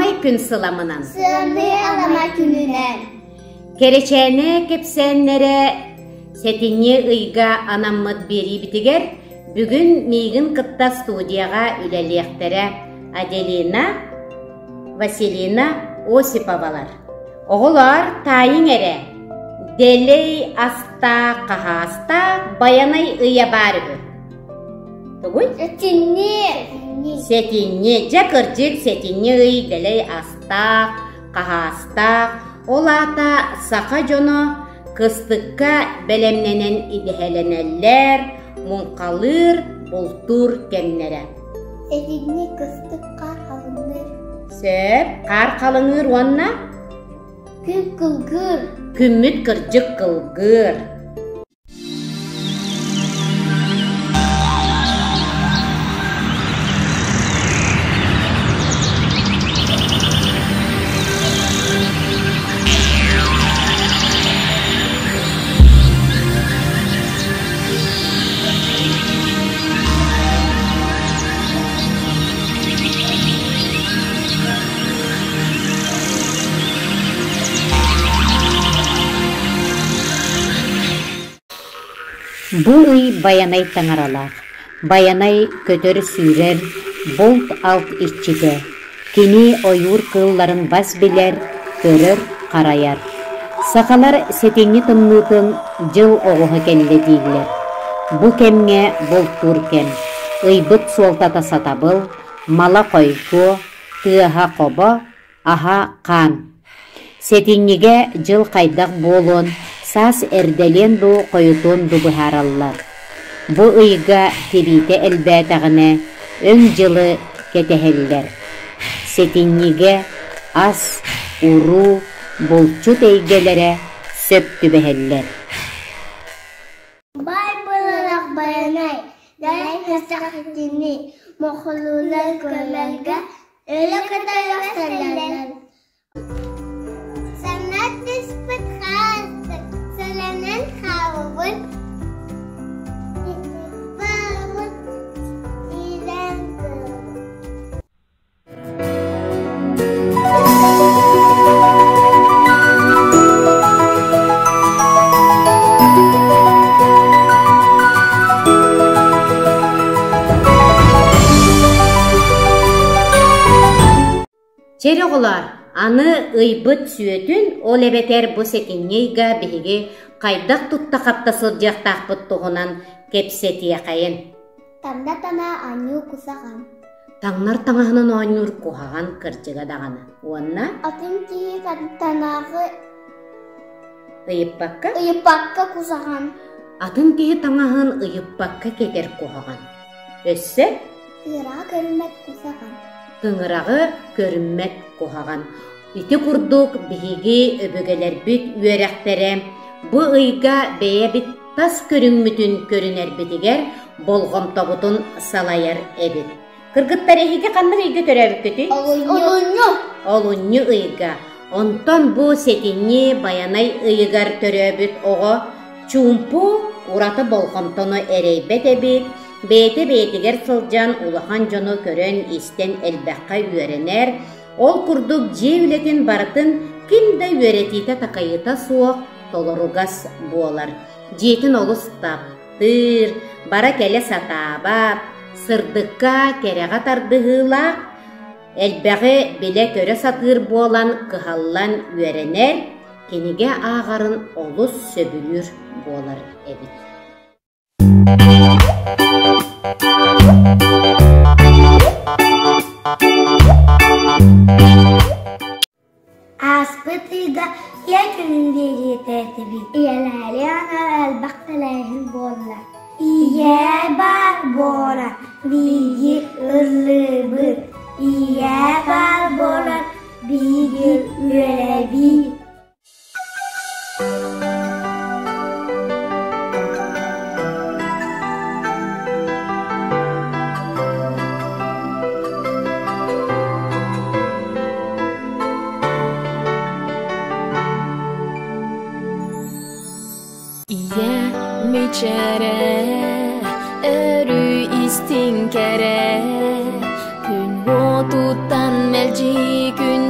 Bayanay gün sılamının. Sılamlı alama gününen. Kereçene kepsenlere setinye ıyga anamıd beri bitiger. Bugün migin kıtta studiyaga ilerleyektere Adelina, Vasilina Osipovalar. Oğular tayin ere. Deley asta kahasta bayanay ıya barıgı. Tuguy? Setinye. Jakırcık setinye ıy deley asta kahasta. Olata saka jono kıstıkka belemlenen idehelenenler munkalır bultur kemlere. Setinye kıstık kar kalınır. Söp kar kalınır onna? Kül kılgır. Kümmüt kırcık kılgır. Bu ıy bayanay tanaralar. Bayanay kötör sürer, bolt alt işçide. Kini oyur kılların bas biler, körür karayar. Sakalar setini tımnıtın jıl oğuha kelle değiller. Bu kemge bolturken, ıybıt soltata satabıl, mala koyku, tığaha koba, aha kan. Setinige jıl kaydak bolun, sas erdelen du koyutun du buharallar. Bu ıyga tibite elbetağına ön jılı keteheller. Setinige as, uru, bolçut eygelere söptü beheller. Bay bularak bayanay, dayan hesap etini, moğulular gölge, öyle kadar gösterirler. Sanat nispet khas, söylenen kavun, bağımın ilandır. Çereğolar, anı ıybıt süötün ol ebeter bu setinnyeyga bihigi kaydak tutta kaptasıl jaktaqpıt tuğunan kepsetiye kayın. Tanda tana anyu kusakan. Tangnar tangahının oynur kuhagan kırcıga dağını. Onna? Atın ki tanağı Iyıppakka? ıyıpakka kusakan. Atın kihi tangahın ıyıppakka keter kuhagan. Össe? Kıra görmek kusakan. Kıngırağı görünmek kuhagan. İti kurduk bihigi öbögeler büt üyerektere. Bu ıyga beye bit tas körünmütün körüner bitiger. Bolgom tabutun salayar ebit. Kırgıttar ehige kandık ıyga törevik kötü? Olunyu ıyga. Ondan bu setinni bayanay ıygar törevik oğu. Çumpu uratı bolgomtonu ereybet ebit. Beyte-beytiger sılcan ulahan jonu körön isten elbaqqa üyerener. Ol kurduk jevletin baratın kimde üyeretite takayıta soğuk tolorugas boğalar. Jetin olus taptır, bara kele satabap, sırdıkka kereğa tardığıla, elbaqı bile köre satır boğalan kıhallan üyerener, kenige ağarın olus söbülür boğalar ebit. Aspıtıyda yakınındaki tertibi. İyelerle ana elbaktalayın boğalar. İye barbora, bilgi ırlıbı. İye barbora, bilgi ürevi. Miçere, örü istinkere, gün o tutan melci gün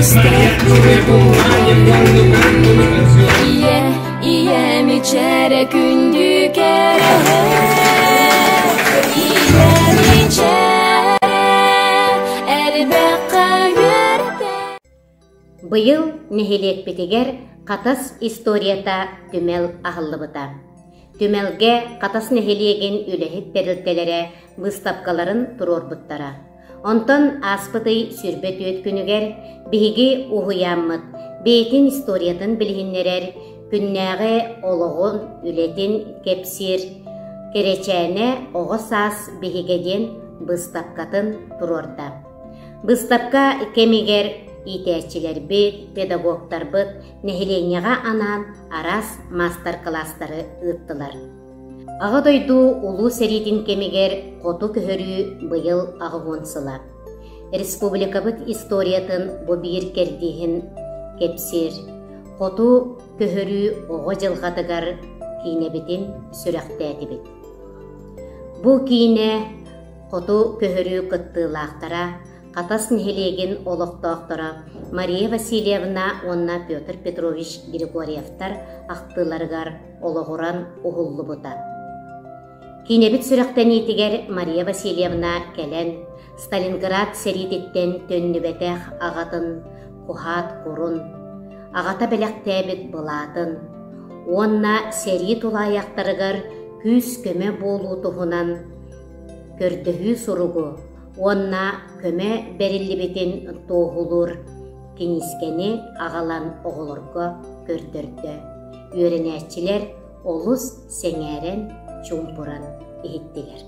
İye mi çere gündü kere İye mi çere elbekka yürde. Быйыл нехилekpitiger қатас историята түмел ағыллыбыта. Түмелге қатас нехилеген үлехит терилтелере выставкаларын турорбуттара. Онтон аспытый сүрбет өткүнүгер биһиги уһуяммыт, бейтин историятын билһиннерер, күннәге ологон үлетин кепсир, керечәне оҕо саас биһигеден выставкатын турорда. Выставка кемигер итээчилербит, педагогтарбыт нехиленняга анан арас мастер-класстары ыттылар. Ага дойду улуу серитин кемигер коту көһөрүү быйыл агыгонсыла. Республикабыт историятын бу биир кердиһин кепсир, коту көһөрүү ого жылгатыгар кинебитин сүрөктәтибит. Бу кине коту көһөрүү кыттыылаахтара қатас нехилеген олоқтоохтора Мария Васильевна онна Петр Петрович Григорьевтар ақтыларыгар ологуран ухуллубута. Кинебит сүрөктенитигер Мария Васильевна келен Сталинград серититтен төннүбетех агатын кухат курун, агата белектебит былатын, онна сери тулаяктарыгар күс көмө болуу туһунан көрдөһүү суругу, онна көмө бериллибитин тоохулур кинискени агалан оголорго көрдөрдө. Үйренәчилер олус сеңерен чумпуран иһиттигер.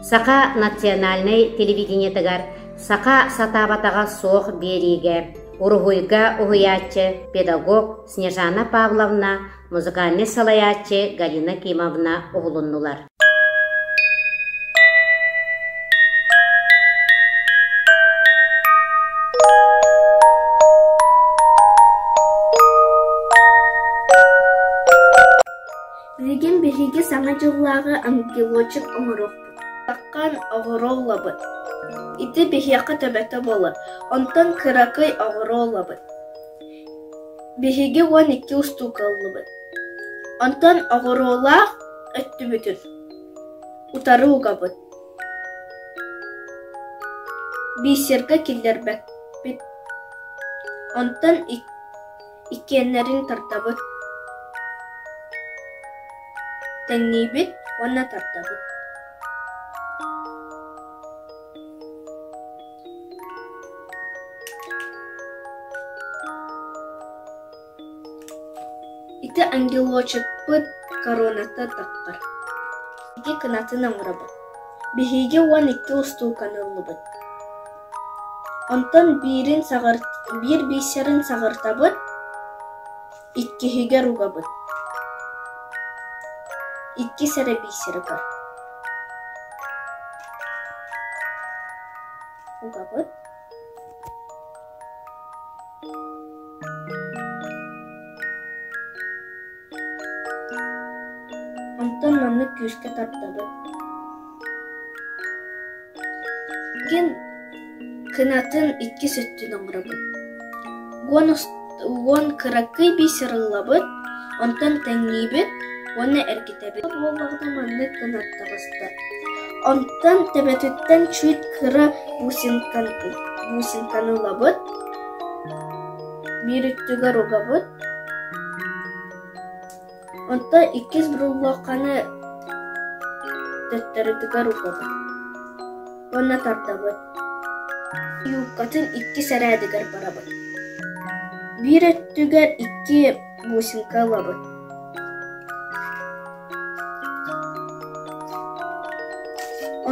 Сака национальный телевидениетыгар сака сатабатага соох бериге урухуйга уhuячы педагог Снежана Павловна, музыкальный салаячы Галина Кимовна угулуннулар. Билген биһиги саңа жыллаагы ангелочек оңорохпут. Таккан оғороллабыт. Ити биһиякка төбөтө болы. Онтон кыракый оғороллабыт. Биһиги 12 устукаллыбыт. Онтон оғороллаах өттүбүтүн. Утары угабыт. Бисерге киллербекпит. Онтон иккеннерин тартабыт. Тәңнибит, онна тартабыт. Ити ангелочекпыт коронаты таккар. Биһиги кынатын оңрабыт. Биһиги 12 устуканыллыбыт. Онтон бир бисерин сагыртабыт, иккиһиге ругабыт. 2 сere бисери бар. Угабыт. Онтон манны күүскө тартабыт. Ген кынатын 2 сөттүн оңрабыт. Гон кыракый бисерыллабыт, онтон тәңнибит, оны эргитебит. Боллағда манны кынатта басты. Онтан төбөтүттен чуйт кыра бусинканы лабыт. Бир үттүгө ругабыт. Онта 2 буруллаканы төттөрүтүгө ругабыт. Онна тартабыт. Юкатын 2 сәрәдигер барабыт. Бир үттүгө 2 бусинка лабыт.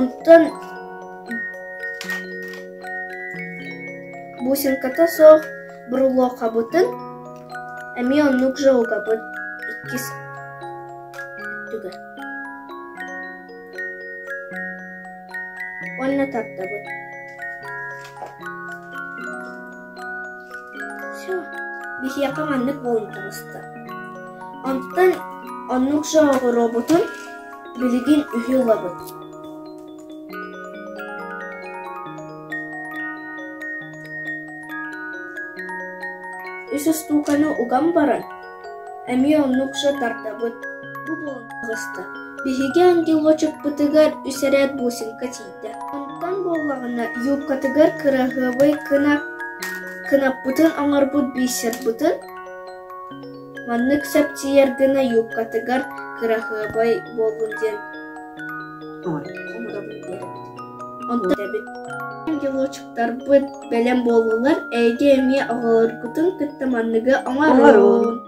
Онтон бусинката соох буруллока бутын, эми оннук жоуга бут 2 түгөр. Онна тарта бут. Всё, бихияка маннык болун табысты. Онтон оннук жоугу роботун билигин үхүла бут. үсіс туқаны уган баран, әме оннукша тартабыт, бу болын ағыста. Бихиге ангело чөппытыгар үсәрәт бусинка тейді. Онтан боллағына юбкатыгар кырағыбай кынаппытын аңарбыт бейсербытын, маннык сәптиер гына юбкатыгар кырағыбай болунден омырабын беребит. Онтан беребит. Ангелочуктар быт бәлем болулар, әйге әме ағаларгытын кытты манныгы аңарун.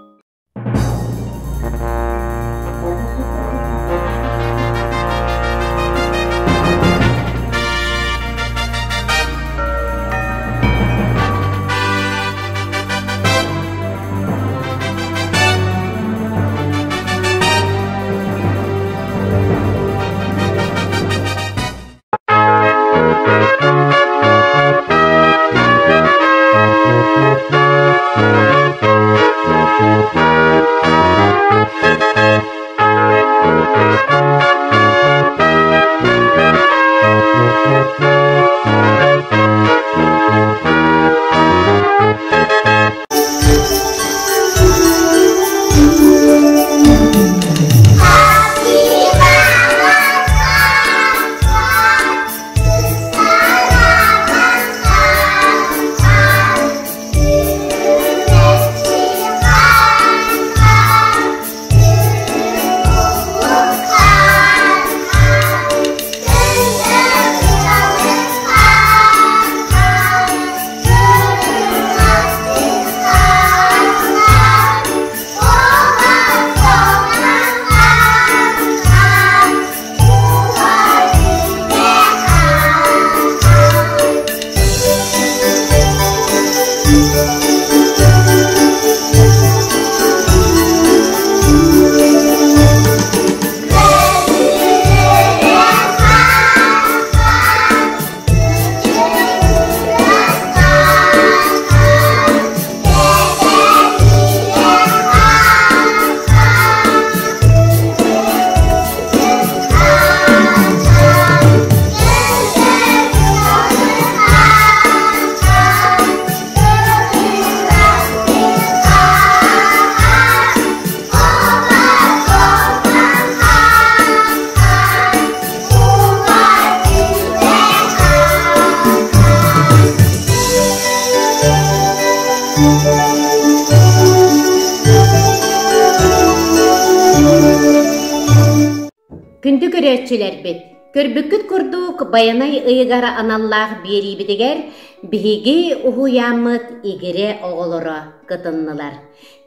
Күнді көрәтчілер бет. Көрбүккіт күрдук баянай ыйгара аналлах берибидегер биһиги уһуямыт игире оголоро кытыннылар.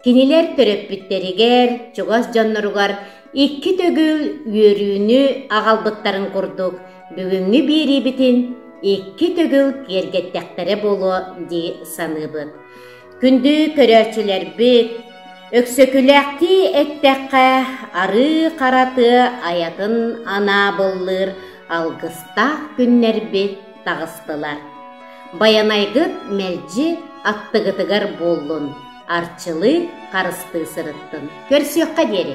Кинилер төрөппүттеригер, чугас жанноругар икки төгүл үйөрүүнү агалбыттарын курдук. Бүгүнгү берибитин икки төгүл кергеттектере болу ди саныбыт. Күнді көрәтчілер бет. Өксөкүләкти әттәққа ары қараты аятын ана боллыр алгыста күннер бет тағыстылар. Баянайгыт мәлжі аттығытығар боллун, арчылы қарысты сырыттын. Көрсөкқа дері.